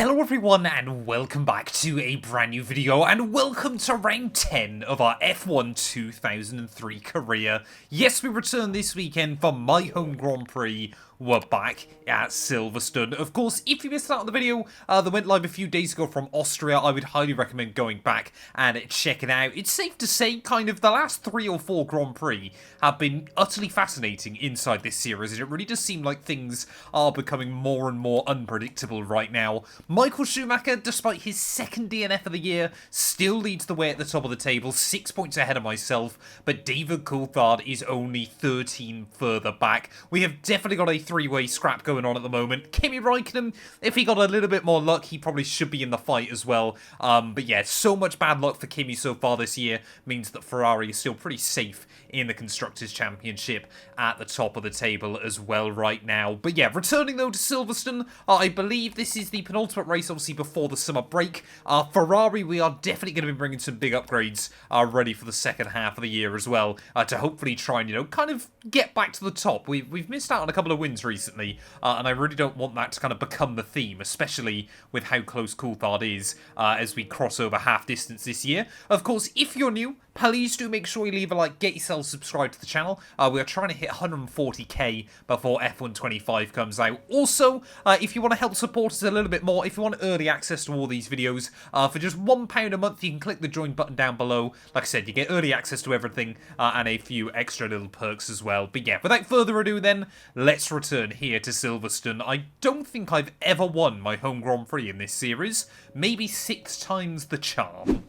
Hello everyone and welcome back to a brand new video and welcome to round 10 of our F1 2003 career. Yes, we return this weekend for my home Grand Prix. We're back at Silverstone. Of course, if you missed out on the video that went live a few days ago from Austria, I would highly recommend going back and checking it out. It's safe to say kind of the last 3 or 4 Grand Prix have been utterly fascinating inside this series, and it really does seem like things are becoming more and more unpredictable right now. Michael Schumacher, despite his second DNF of the year, still leads the way at the top of the table, 6 points ahead of myself, but David Coulthard is only 13 further back. We have definitely got a three-way scrap going on at the moment. Kimi Räikkönen, if he got a little bit more luck, he probably should be in the fight as well. But yeah, so much bad luck for Kimi so far this year means that Ferrari is still pretty safe in the Constructors' Championship at the top of the table as well right now. But yeah, returning though to Silverstone, I believe this is the penultimate race obviously before the summer break. Ferrari, we are definitely going to be bringing some big upgrades ready for the second half of the year as well, to hopefully try and, you know, kind of get back to the top. We've missed out on a couple of wins recently, and I really don't want that to kind of become the theme, especially with how close Coulthard is as we cross over half distance this year. Of course, if you're new, please do make sure you leave a like, get yourself subscribed to the channel. We are trying to hit 140k before F1 25 comes out. Also, if you want to help support us a little bit more, if you want early access to all these videos, for just £1 a month, you can click the join button down below. Like I said, you get early access to everything, and a few extra little perks as well. But yeah, without further ado then, let's return here to Silverstone. I don't think I've ever won my home Grand Prix in this series. Maybe 6 times the charm.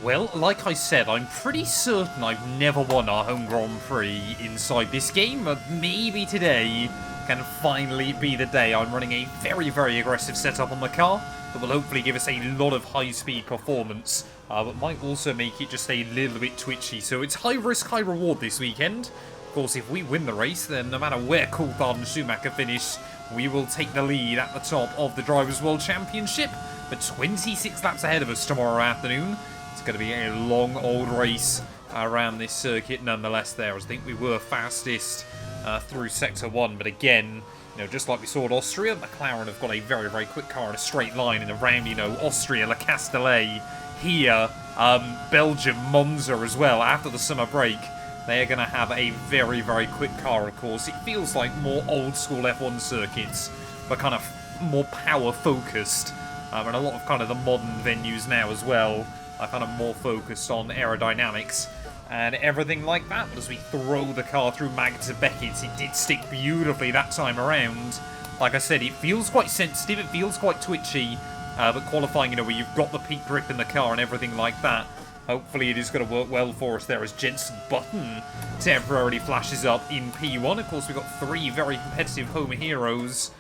Well, like I said, I'm pretty certain I've never won our home Grand Prix inside this game, but maybe today can finally be the day. I'm running a very, very aggressive setup on the car that will hopefully give us a lot of high-speed performance, but might also make it just a little bit twitchy. So it's high risk, high reward this weekend. Of course, if we win the race, then no matter where Coulthard and Schumacher finish, we will take the lead at the top of the Drivers' World Championship, but 26 laps ahead of us tomorrow afternoon. It's going to be a long old race around this circuit nonetheless there. I think we were fastest through Sector 1, but again, you know, just like we saw at Austria, McLaren have got a very, very quick car in a straight line and around, you know, Austria, Le Castellet, here, Belgium, Monza as well, after the summer break. They are going to have a very, very quick car, of course. It feels like more old-school F1 circuits, but kind of more power-focused, and a lot of kind of the modern venues now as well are kind of more focused on aerodynamics and everything like that. But as we throw the car through Magda Beckett, it did stick beautifully that time around. Like I said, it feels quite sensitive, it feels quite twitchy, but qualifying, you know, where you've got the peak grip in the car and everything like that, hopefully it is going to work well for us there as Jenson Button temporarily flashes up in P1. Of course, we've got 3 very competitive home heroes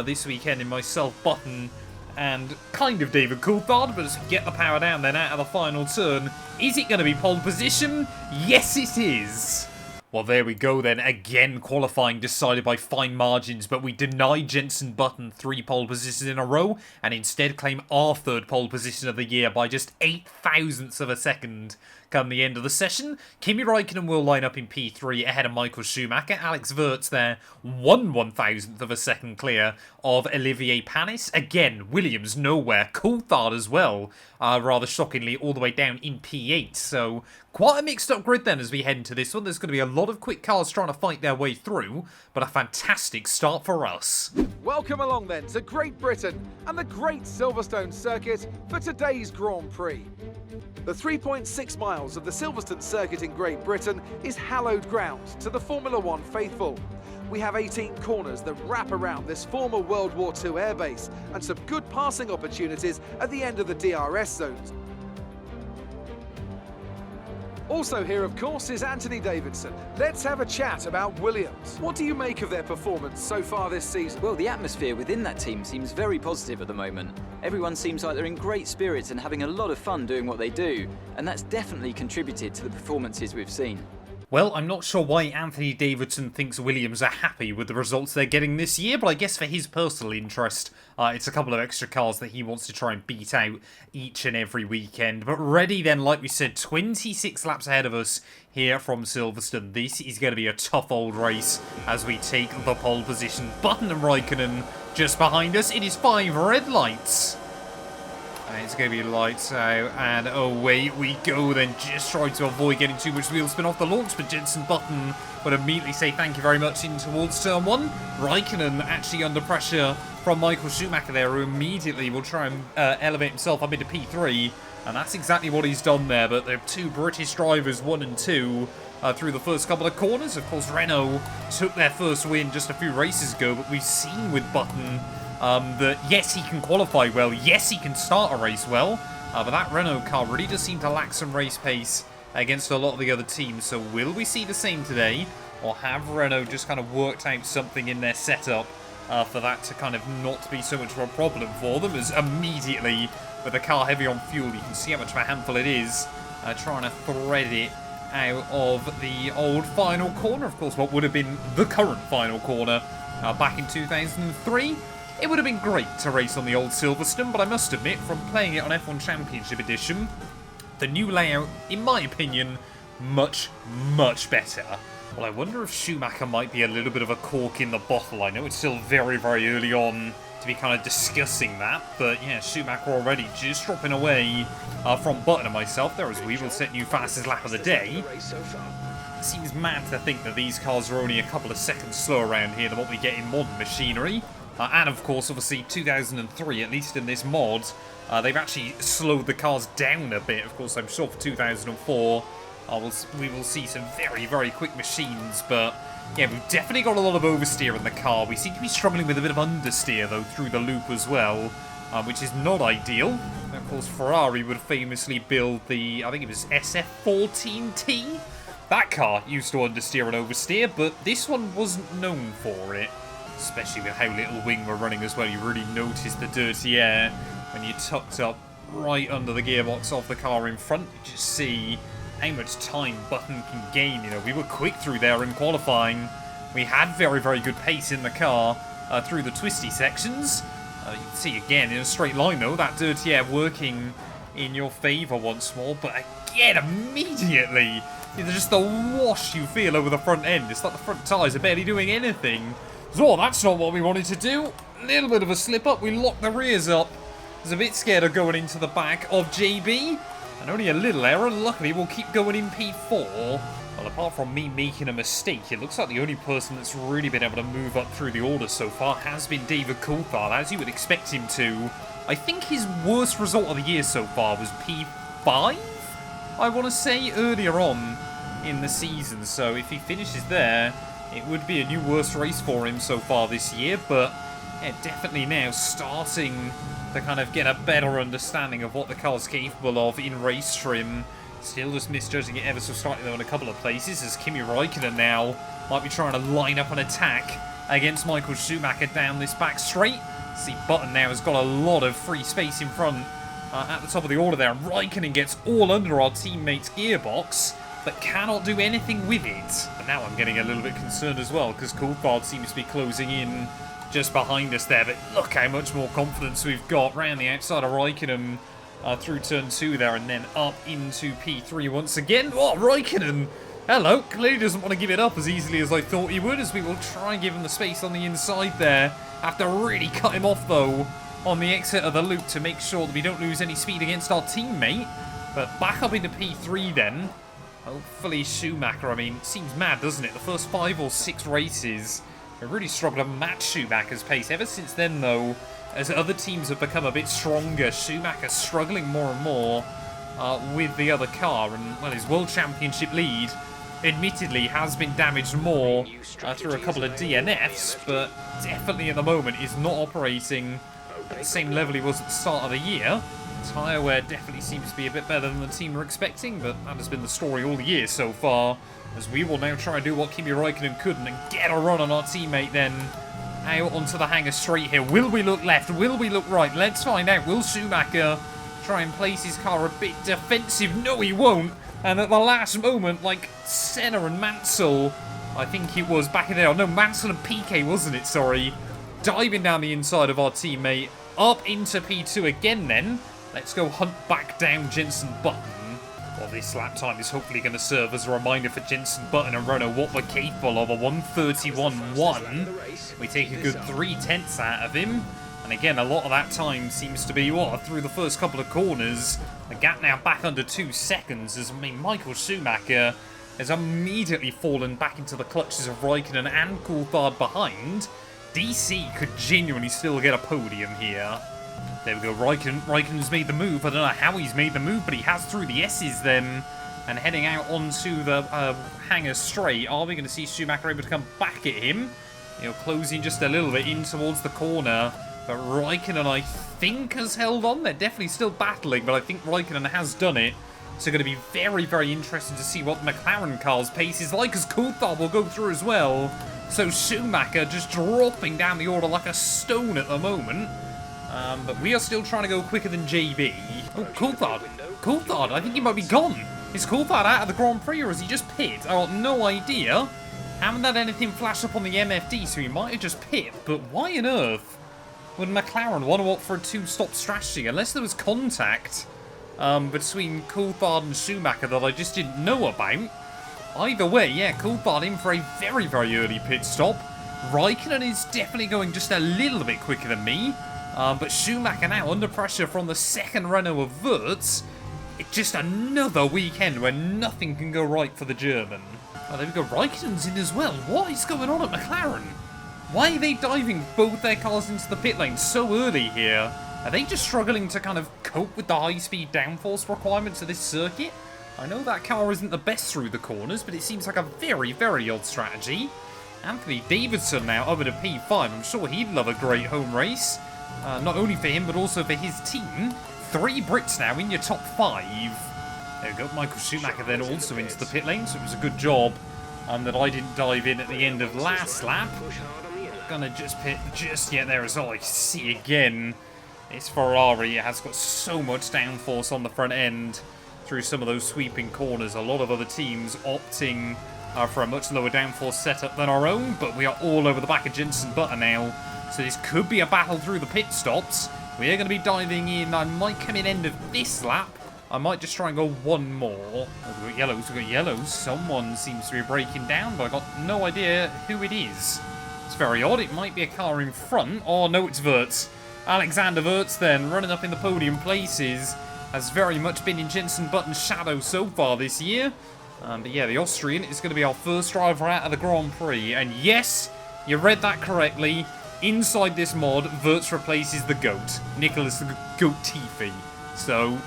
this weekend in myself, Button, and kind of David Coulthard, but as we get the power down then out of the final turn, is it going to be pole position? Yes, it is! Well, there we go then. Again, qualifying decided by fine margins, but we deny Jenson Button 3 pole positions in a row, and instead claim our 3rd pole position of the year by just 8 thousandths of a second. Come the end of the session, Kimi Räikkönen will line up in P3 ahead of Michael Schumacher. Alex Wurz there, 1/1000th of a second clear of Olivier Panis. Again, Williams nowhere. Coulthard as well, rather shockingly, all the way down in P8. So quite a mixed up grid then as we head into this one. There's going to be a lot of quick cars trying to fight their way through, but a fantastic start for us. Welcome along then to Great Britain and the Great Silverstone circuit for today's Grand Prix. The 3.6 miles of the Silverstone circuit in Great Britain is hallowed ground to the Formula One faithful. We have 18 corners that wrap around this former World War II airbase and some good passing opportunities at the end of the DRS zones. Also here, of course, is Anthony Davidson. Let's have a chat about Williams. What do you make of their performance so far this season? Well, the atmosphere within that team seems very positive at the moment. Everyone seems like they're in great spirits and having a lot of fun doing what they do, and that's definitely contributed to the performances we've seen. Well, I'm not sure why Anthony Davidson thinks Williams are happy with the results they're getting this year, but I guess for his personal interest, it's a couple of extra cars that he wants to try and beat out each and every weekend. But ready then, like we said, 26 laps ahead of us here from Silverstone. This is going to be a tough old race as we take the pole position. Button and Raikkonen just behind us. It is 5 red lights. And it's going to be lights out, and away we go then. Just trying to avoid getting too much wheel spin off the launch, but Jensen Button would immediately say thank you very much in towards turn 1. Raikkonen actually under pressure from Michael Schumacher there, who immediately will try and elevate himself up into P3, and that's exactly what he's done there. But there are 2 British drivers, 1 and 2, through the first couple of corners. Of course, Renault took their first win just a few races ago, but we've seen with Button that yes, he can qualify well, yes, he can start a race well, but that Renault car really does seem to lack some race pace against a lot of the other teams. So will we see the same today, or have Renault just kind of worked out something in their setup for that to kind of not be so much of a problem for them, as immediately with the car heavy on fuel, you can see how much of a handful it is, trying to thread it out of the old final corner. Of course, what would have been the current final corner back in 2003. It would have been great to race on the old Silverstone, but I must admit, from playing it on F1 Championship Edition, the new layout, in my opinion, much, much better. Well, I wonder if Schumacher might be a little bit of a cork in the bottle. I know it's still very, very early on to be kind of discussing that, but yeah, Schumacher already just dropping away from Button and myself there, as we will set new fastest lap of the day. It seems mad to think that these cars are only a couple of seconds slower around here than what we get in modern machinery. And of course, obviously, 2003, at least in this mod, they've actually slowed the cars down a bit. Of course, I'm sure for 2004, we will see some very, very quick machines. But yeah, we've definitely got a lot of oversteer in the car. We seem to be struggling with a bit of understeer, though, through the loop as well, which is not ideal. And of course, Ferrari would famously build the, I think it was SF14T. That car used to understeer and oversteer, but this one wasn't known for it. Especially with how little wing we're running as well, you really notice the dirty air when you're tucked up right under the gearbox of the car in front. You just see how much time Button can gain. You know, we were quick through there in qualifying. We had very, very good pace in the car through the twisty sections. You can see again in a straight line though, that dirty air working in your favour once more. But again, immediately, there's just the wash you feel over the front end. It's like the front tyres are barely doing anything. So that's not what we wanted to do. A little bit of a slip up. We locked the rears up. I was a bit scared of going into the back of JB. And only a little error. Luckily, we'll keep going in P4. Well, apart from me making a mistake, it looks like the only person that's really been able to move up through the order so far has been David Coulthard, as you would expect him to. I think his worst result of the year so far was P5, I want to say, earlier on in the season. So if he finishes there, it would be a new worst race for him so far this year, but yeah, definitely now starting to kind of get a better understanding of what the car's capable of in race trim. Still just misjudging it ever so slightly though in a couple of places, as Kimi Raikkonen now might be trying to line up an attack against Michael Schumacher down this back straight. See, Button now has got a lot of free space in front at the top of the order there, and Raikkonen gets all under our teammate's gearbox, but cannot do anything with it. But now I'm getting a little bit concerned as well, because Coulthard seems to be closing in just behind us there. But look how much more confidence we've got round the outside of Raikkonen through turn 2 there, and then up into P3 once again. Oh, Raikkonen! Hello! Clearly doesn't want to give it up as easily as I thought he would, as we will try and give him the space on the inside there. Have to really cut him off, though, on the exit of the loop to make sure that we don't lose any speed against our teammate. But back up into P3 then. Hopefully Schumacher, I mean, seems mad, doesn't it? The first 5 or 6 races, we really struggled to match Schumacher's pace. Ever since then, though, as other teams have become a bit stronger, Schumacher's struggling more and more with the other car. And, well, his World Championship lead, admittedly, has been damaged more through a couple of DNFs, but definitely at the moment is not operating at the same level he was at the start of the year. Tyre wear definitely seems to be a bit better than the team were expecting, but that has been the story all year so far, as we will now try and do what Kimi Raikkonen couldn't and get a run on our teammate then out onto the hangar straight here. Will we look left? Will we look right? Let's find out. Will Schumacher try and place his car a bit defensive? No, he won't. And at the last moment, like, Senna and Mansell, I think it was back in there. Oh, no, Mansell and PK, wasn't it? Sorry. Diving down the inside of our teammate. Up into P2 again then. Let's go hunt back down Jenson Button. Well, this lap time is hopefully going to serve as a reminder for Jenson Button and Renault what we're capable of. A 1:31.1. We take a good 3/10 out of him. And again, a lot of that time seems to be, through the first couple of corners. The gap now back under 2 seconds as, Michael Schumacher has immediately fallen back into the clutches of Raikkonen and Coulthard behind. DC could genuinely still get a podium here. There we go, Raikkonen's made the move. I don't know how he's made the move, but he has through the S's then. And heading out onto the hangar straight. Are we going to see Schumacher able to come back at him? Closing just a little bit in towards the corner. But Raikkonen, I think, has held on. They're definitely still battling, but I think Raikkonen has done it. So going to be very, very interesting to see what McLaren car's pace is like, as Coulthard will go through as well. So Schumacher just dropping down the order like a stone at the moment. But we are still trying to go quicker than JB. Oh, Coulthard, I think he might be gone. Is Coulthard out of the Grand Prix, or is he just pit? I got no idea. Haven't had anything flash up on the MFD, so he might have just pit. But why on earth would McLaren want to opt for a 2-stop strategy, unless there was contact between Coulthard and Schumacher that I just didn't know about? Either way, yeah, Coulthard in for a very, very early pit stop. Raikkonen is definitely going just a little bit quicker than me. But Schumacher now under pressure from the second Renault of Wirtz. It's just another weekend where nothing can go right for the German. Oh, there we go, Raikkonen's in as well. What is going on at McLaren? Why are they diving both their cars into the pit lane so early here? Are they just struggling to kind of cope with the high-speed downforce requirements of this circuit? I know that car isn't the best through the corners, but it seems like a very, very odd strategy. Anthony Davidson now up at a P5. I'm sure he'd love a great home race. Not only for him, but also for his team. 3 Brits now in your top 5. There we go, Michael Schumacher then also into the pit lane, so it was a good job that I didn't dive in at the end of last lap. Gonna just pit just yet there as well. I see again, this Ferrari has got so much downforce on the front end through some of those sweeping corners. A lot of other teams opting for a much lower downforce setup than our own, but we are all over the back of Jenson Button now. So this could be a battle through the pit stops. We are going to be diving in. I might come in end of this lap. I might just try and go one more. Oh, we've got yellows. Someone seems to be breaking down, but I've got no idea who it is. It's very odd. It might be a car in front. Oh, no, it's Wirtz. Alexander Wirtz then, running up in the podium places, has very much been in Jenson Button's shadow so far this year. But yeah, the Austrian is going to be our first driver out of the Grand Prix. And yes, you read that correctly. Inside this mod, Wirtz replaces the GOAT, Nicholas the GOAT Tiffy. So,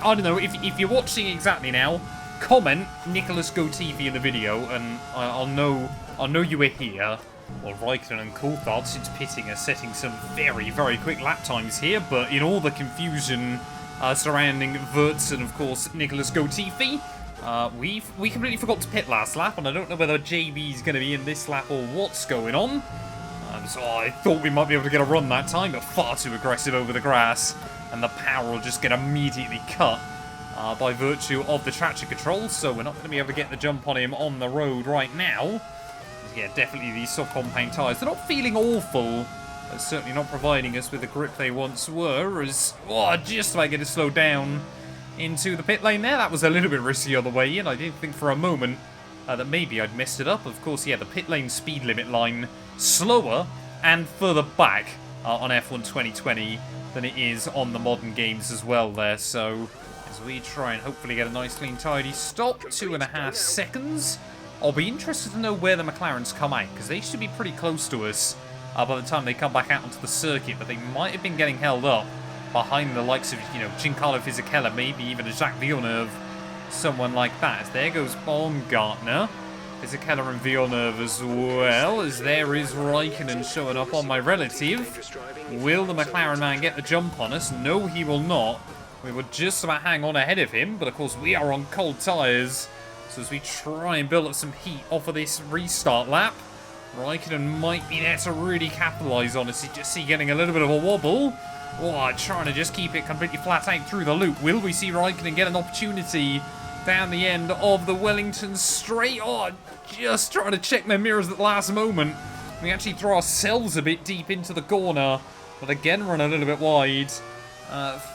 I don't know, if you're watching exactly now, comment Nicholas Gotifi in the video, and I'll know you were here. Well, Raikkonen and Coulthard, since pitting, are setting some very, very quick lap times here, but in all the confusion surrounding Wirtz and, of course, Nicholas Gotifi, we completely forgot to pit last lap, and I don't know whether JB's going to be in this lap or what's going on. So I thought we might be able to get a run that time, but far too aggressive over the grass, and the power will just get immediately cut by virtue of the traction control, so we're not going to be able to get the jump on him on the road right now. Yeah, definitely these soft compound tyres. They're not feeling awful, but certainly not providing us with the grip they once were, as just about get to slow down into the pit lane there. That was a little bit risky on the way in. I didn't think for a moment that maybe I'd messed it up. Of course, yeah, the pit lane speed limit line slower and further back on F1 2020 than it is on the modern games as well there. So as we try and hopefully get a nice clean tidy stop, 2.5 seconds. I'll be interested to know where the McLarens come out, because they should be pretty close to us by the time they come back out onto the circuit, but they might have been getting held up behind the likes of, Giancarlo Fisichella, maybe even a Jacques Villeneuve, someone like that. As there goes Baumgartner, Fisichella and Villeneuve as well, as there is Raikkonen showing up on my relative. Will the McLaren man get the jump on us? No, he will not. We would just about hang on ahead of him, but of course we are on cold tyres. So as we try and build up some heat off of this restart lap, Raikkonen might be there to really capitalise on us. You just see getting a little bit of a wobble. Trying to just keep it completely flat out through the loop. Will we see Raikkonen get an opportunity down the end of the Wellington straight. Oh, just trying to check my mirrors at the last moment. We actually throw ourselves a bit deep into the corner, but again run a little bit wide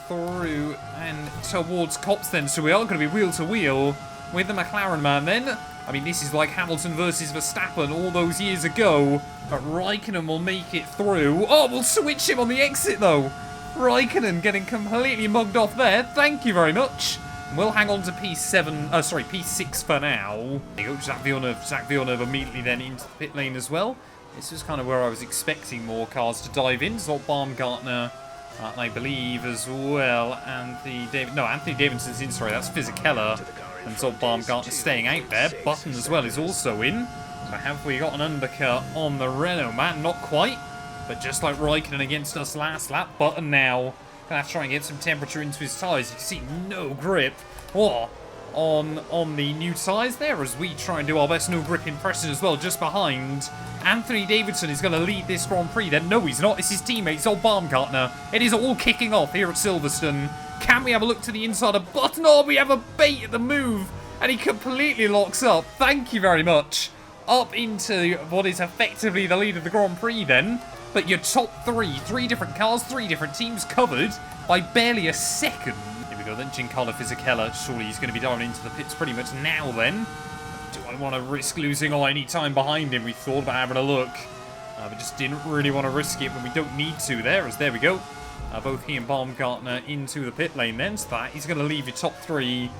through and towards Cops then. So we are going to be wheel to wheel with the McLaren man then. I mean, this is like Hamilton versus Verstappen all those years ago, but Raikkonen will make it through. Oh, we'll switch him on the exit though. Raikkonen getting completely mugged off there. Thank you very much. We'll hang on to P6 for now. There you go, Zach Villeneuve immediately then into the pit lane as well. This is kind of where I was expecting more cars to dive in. Zolt Baumgartner, I believe, as well. Anthony Davidson's in, sorry, that's Fisichella. And Zolt Baumgartner staying out there. Button as well is also in. So have we got an undercut on the Renault man? Not quite. But just like Raikkonen against us last lap, Button now gonna have to try and get some temperature into his tyres. You can see no grip on the new tyres there as we try and do our best no grip impression as well. Just behind, Anthony Davidson is going to lead this Grand Prix then. No, he's not. It's his teammate, Zolt Baumgartner. It is all kicking off here at Silverstone. Can we have a look to the inside of Button? Oh, we have a bait at the move. And he completely locks up. Thank you very much. Up into what is effectively the lead of the Grand Prix then. But your top three different cars, 3 different teams covered by barely a second. Here we go then, Giancarlo Fisichella. Surely he's going to be diving into the pits pretty much now then. Do I want to risk losing any time behind him? We thought about having a look. We just didn't really want to risk it, but we don't need to there, as there we go. Both he and Baumgartner into the pit lane then, so that he's going to leave your top 3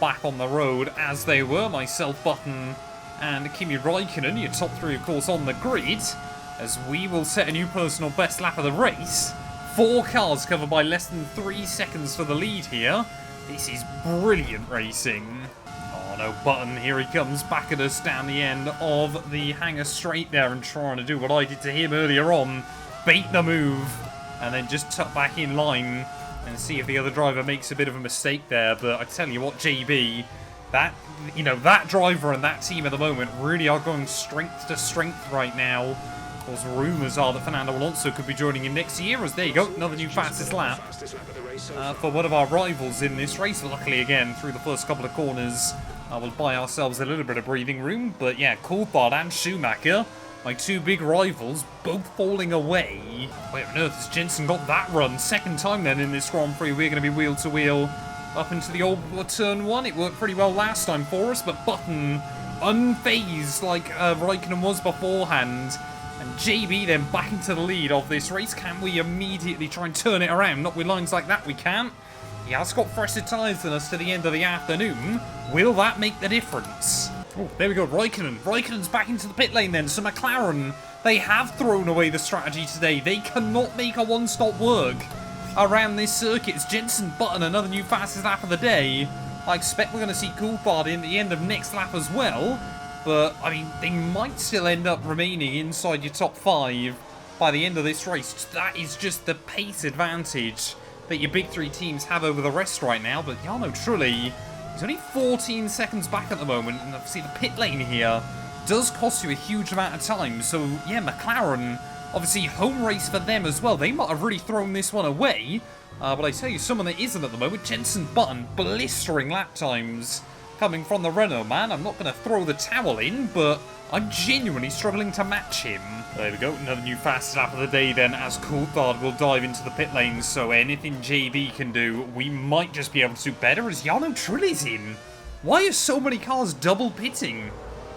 back on the road as they were. Myself, Button, and Kimi Raikkonen, your top 3 of course on the grid, as we will set a new personal best lap of the race. 4 cars covered by less than 3 seconds for the lead here. This is brilliant racing. Oh no, Button, here he comes back at us down the end of the hangar straight there and trying to do what I did to him earlier on. Bait the move and then just tuck back in line and see if the other driver makes a bit of a mistake there. But I tell you what, JB, that driver and that team at the moment really are going strength to strength right now. Of course, rumours are that Fernando Alonso could be joining him next year, as there you go, another new fastest lap for one of our rivals in this race. Luckily, again, through the first couple of corners, we'll buy ourselves a little bit of breathing room. But yeah, Coulthard and Schumacher, my 2 big rivals, both falling away. Wait on earth, has Jensen got that run? Second time then in this Grand Prix, we're going to be wheel to wheel up into the old turn 1. It worked pretty well last time for us, but Button unfazed like Raikkonen was beforehand. And JB then back into the lead of this race. Can we immediately try and turn it around? Not with lines like that, we can't. He has got fresher tyres than us to the end of the afternoon. Will that make the difference? Oh, there we go, Raikkonen. Raikkonen's back into the pit lane then. So McLaren, they have thrown away the strategy today. They cannot make a one-stop work around this circuit. It's Jensen Button, another new fastest lap of the day. I expect we're going to see Coulthard in the end of next lap as well. But, I mean, they might still end up remaining inside your top 5 by the end of this race. That is just the pace advantage that your big 3 teams have over the rest right now. But Jarno Trulli, he's only 14 seconds back at the moment. And obviously the pit lane here does cost you a huge amount of time. So, yeah, McLaren, obviously home race for them as well. They might have really thrown this one away. But I tell you, someone that isn't at the moment, Jensen Button, blistering lap times coming from the Renault man. I'm not going to throw the towel in, but I'm genuinely struggling to match him. There we go, another new fast lap of the day then, as Coulthard will dive into the pit lane. So anything JB can do, we might just be able to do better, as Jarno Trulli's in. Why are so many cars double pitting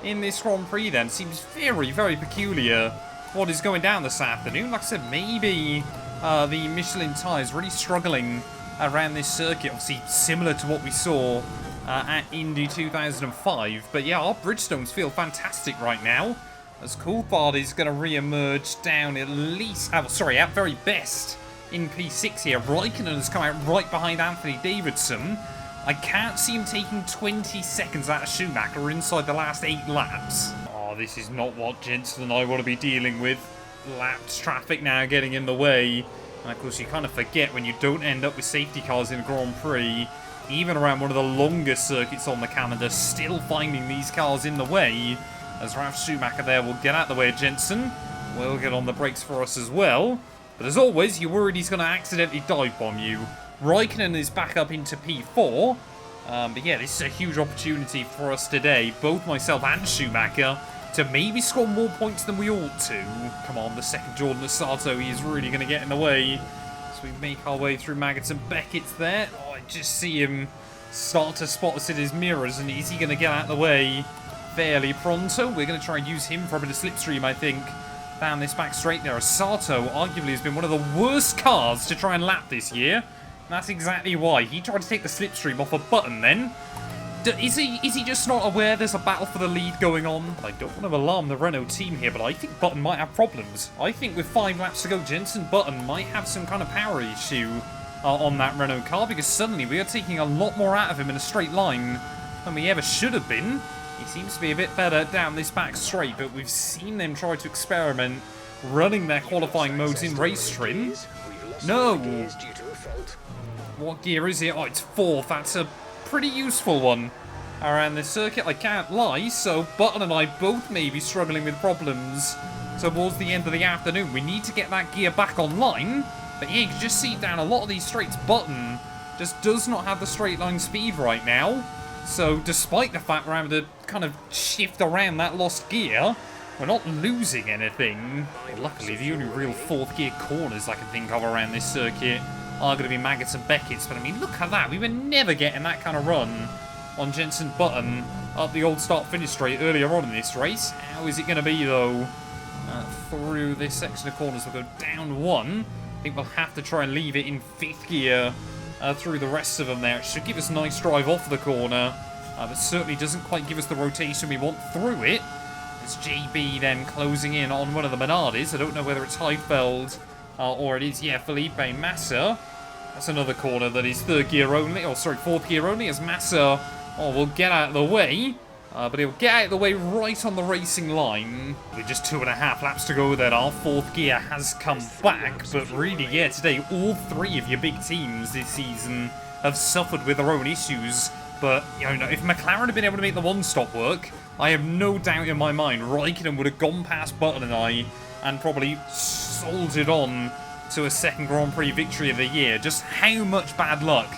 in this Grand Prix then? Seems very, very peculiar what is going down this afternoon. Like I said, maybe the Michelin tyres really struggling around this circuit. Obviously similar to what we saw at Indy 2005. But yeah, our Bridgestones feel fantastic right now, as Coulthard is going to re-emerge down at least, at very best in P6 here. Raikkonen has come out right behind Anthony Davidson. I can't see him taking 20 seconds out of Schumacher inside the last 8 laps. Oh, this is not what Jensen and I want to be dealing with. Lapped traffic now getting in the way. And of course you kind of forget when you don't end up with safety cars in a Grand Prix, even around one of the longest circuits on the calendar, still finding these cars in the way. As Ralf Schumacher there will get out the way of Jensen. Will get on the brakes for us as well. But as always, you're worried he's going to accidentally dive bomb you. Raikkonen is back up into P4. But yeah, this is a huge opportunity for us today, both myself and Schumacher, to maybe score more points than we ought to. Come on, the second Jordan Asato, he is really going to get in the way. So we make our way through Maggots and Beckett's there. Oh, I just see him start to spot us in his mirrors, and is he going to get out of the way fairly pronto? We're going to try and use him for a bit of slipstream, I think. Down this back straight there. Asato arguably has been one of the worst cars to try and lap this year. And that's exactly why. He tried to take the slipstream off a button then. Is he just not aware there's a battle for the lead going on? I don't want to alarm the Renault team here, but I think Button might have problems. I think with 5 laps to go, Jenson Button might have some kind of power issue on that Renault car, because suddenly we are taking a lot more out of him in a straight line than we ever should have been. He seems to be a bit better down this back straight, but we've seen them try to experiment running their qualifying modes in race trim. No! What gear is it? Oh, it's 4th. That's a pretty useful one around this circuit, I can't lie. So Button and I both may be struggling with problems towards the end of the afternoon. We need to get that gear back online. But yeah, you can just see down a lot of these straights, Button just does not have the straight line speed right now. So despite the fact we're having to kind of shift around that lost gear, we're not losing anything. Well, luckily, the only real 4th gear corners I can think of around this circuit are going to be Maggots and Beckett's. But I mean, look at that. We were never getting that kind of run on Jenson Button up the old start-finish straight earlier on in this race. How is it going to be, though? Through this section of corners, we'll go down 1. I think we'll have to try and leave it in 5th gear through the rest of them there. It should give us a nice drive off the corner, but certainly doesn't quite give us the rotation we want through it. It's JB then closing in on one of the Minardis. I don't know whether it's Heidfeld or it is, yeah, Felipe Massa. That's another corner that is 3rd gear only, or sorry, 4th gear only, as Massa will get out of the way. But he'll get out of the way right on the racing line. With just 2.5 laps to go then, our 4th gear has come back. But really, yeah, today, all 3 of your big teams this season have suffered with their own issues. But, you know, if McLaren had been able to make the one-stop work, I have no doubt in my mind Raikkonen would have gone past Button and I and probably soldiered on to a 2nd Grand Prix victory of the year. Just how much bad luck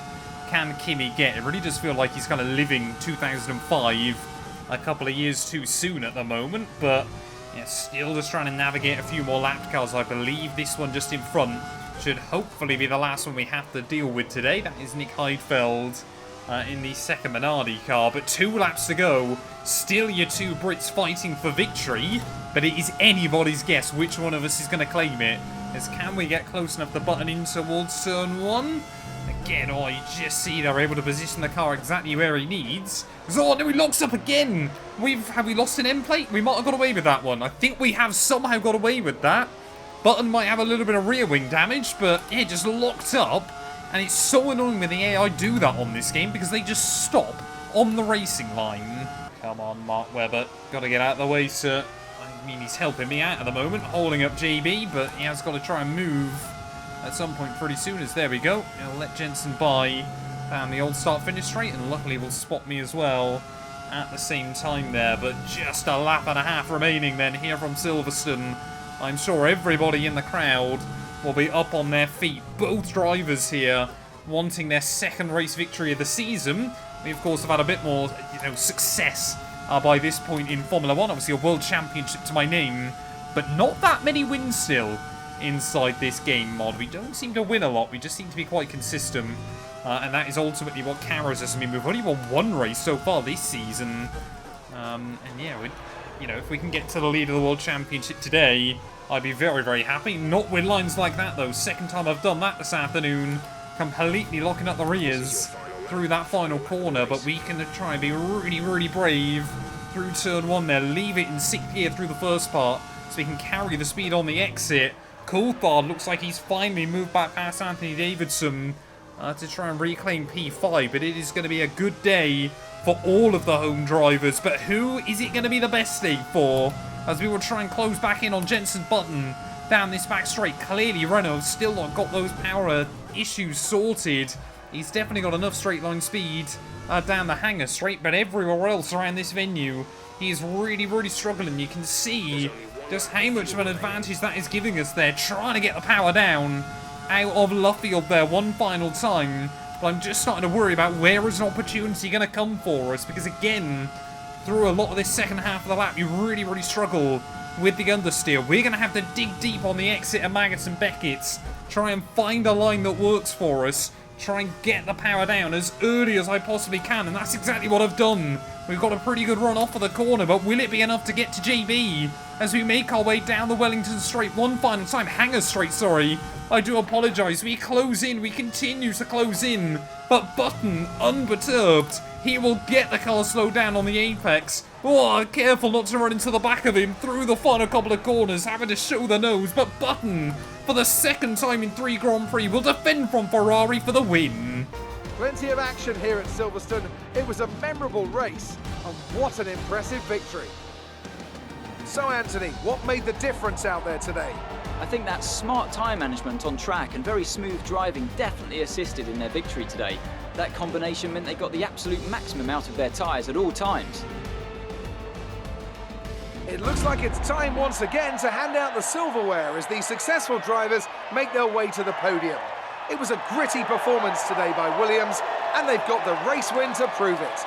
can Kimi get? It really does feel like he's kind of living 2005 a couple of years too soon at the moment, but yeah, still just trying to navigate a few more lap cars. I believe this one just in front should hopefully be the last one we have to deal with today. That is Nick Heidfeld in the 2nd Minardi car, but 2 laps to go. Still your 2 Brits fighting for victory, but it is anybody's guess which one of us is going to claim it. As can we get close enough to Button in towards turn 1? Again, oh, you just see they're able to position the car exactly where he needs. Oh, no, he locks up again. Have we lost an end plate? We might have got away with that one. I think we have somehow got away with that. Button might have a little bit of rear wing damage, but yeah, just locked up. And it's so annoying when the AI do that on this game because they just stop on the racing line. Come on, Mark Webber. Got to get out of the way, sir. I mean, he's helping me out at the moment, holding up JB, but he has got to try and move at some point pretty soon. As there we go. He'll let Jenson by down the old start-finish straight, and luckily will spot me as well at the same time there. But just a lap and a half remaining then here from Silverstone. I'm sure everybody in the crowd will be up on their feet. Both drivers here wanting their 2nd race victory of the season. We, of course, have had a bit more, success by this point in Formula 1. Obviously, a world championship to my name, but not that many wins still inside this game mod. We don't seem to win a lot. We just seem to be quite consistent, and that is ultimately what carries us. I mean, we've only won 1 race so far this season, and yeah, if we can get to the lead of the World Championship today, I'd be very, very happy. Not with lines like that, though. 2nd time I've done that this afternoon. Completely locking up the rears through that final corner. But we can try and be really, really brave through turn 1 there. Leave it in 6th gear through the first part so we can carry the speed on the exit. Coulthard looks like he's finally moved back past Anthony Davidson to try and reclaim P5. But it is going to be a good day for all of the home drivers. But who is it going to be the best day for? As we will try and close back in on Jenson Button down this back straight. Clearly, Renault still not got those power issues sorted. He's definitely got enough straight line speed down the hangar straight, but everywhere else around this venue, he is really, really struggling. You can see just how much of an advantage that is giving us there, trying to get the power down out of Luffield there one final time. but I'm just starting to worry about where is an opportunity going to come for us, because again, through a lot of this second half of the lap, you really struggle with the understeer. We're going to have to dig deep on the exit of Maggots and Beckett's, try and find a line that works for us, try and get the power down as early as I possibly can, and that's exactly what I've done. We've got a pretty good run off of the corner, but will it be enough to get to JB as we make our way down the Wellington Straight one final time? Hanger Straight, sorry. I do apologise. We close in. We continue to close in. But Button, unperturbed, he will get the car slowed down on the apex. Oh, careful not to run into the back of him through the final couple of corners, having to show the nose. But Button, for the second time in 3 Grand Prix, will defend from Ferrari for the win. Plenty of action here at Silverstone. It was a memorable race, and what an impressive victory. So Anthony, what made the difference out there today? I think that smart tyre management on track and very smooth driving definitely assisted in their victory today. That combination meant they got the absolute maximum out of their tyres at all times. It looks like it's time once again to hand out the silverware as these successful drivers make their way to the podium. It was a gritty performance today by Williams, and they've got the race win to prove it.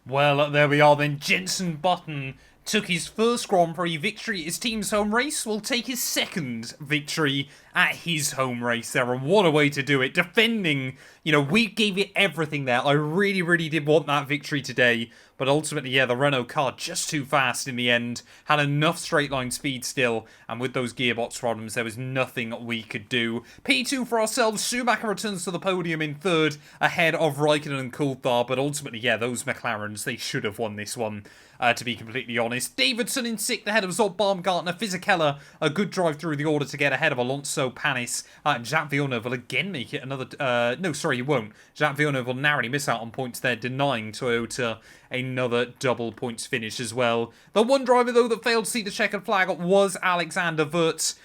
Well, there we are then. Jenson Button took his first Grand Prix victory at his team's home race, will take his second victory at his home race there, and what a way to do it. Defending, you know, we gave it everything there. I really did want that victory today, but ultimately, yeah, the Renault car just too fast in the end, had enough straight line speed still, and with those gearbox problems, there was nothing we could do. P2 for ourselves. Schumacher returns to the podium in third, ahead of Raikkonen and Coulthard, but ultimately, yeah, those McLarens, they should have won this one. To be completely honest. Davidson in 6th ahead of Zob Baumgartner. Fisichella, a good drive through the order to get ahead of Alonso, Panis, and Jacques Villeneuve will again make it another... no, sorry, he won't. Jacques Villeneuve will narrowly miss out on points there, denying Toyota another double points finish as well. The one driver, though, that failed to see the checkered flag was Alexander Wurz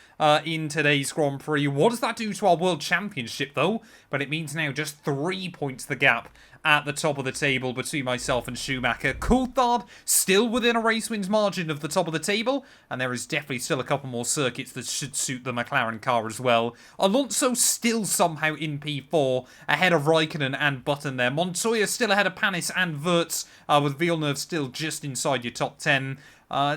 in today's Grand Prix. What does that do to our World Championship, though? But it means now just 3 points the gap at the top of the table between myself and Schumacher. Coulthard still within a race wins margin of the top of the table, and there is definitely still a couple more circuits that should suit the McLaren car as well. Alonso still somehow in P4, ahead of Raikkonen and Button there. Montoya still ahead of Panis and Wurz, with Villeneuve still just inside your top 10.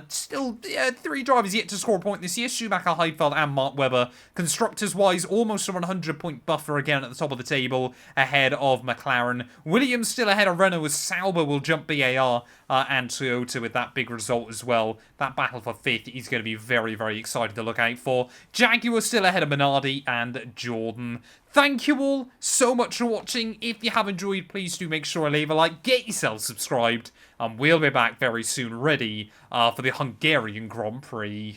Still, 3 drivers yet to score a point this year. Schumacher, Heidfeld and Mark Webber. Constructors-wise, almost a 100-point buffer again at the top of the table, ahead of McLaren. Williams still ahead of Renault as Sauber will jump BAR and Toyota with that big result as well. That battle for 5th is going to be very exciting to look out for. Jaguar still ahead of Minardi and Jordan. Thank you all so much for watching. If you have enjoyed, please do make sure to leave a like, get yourself subscribed, and we'll be back very soon ready for the Hungarian Grand Prix.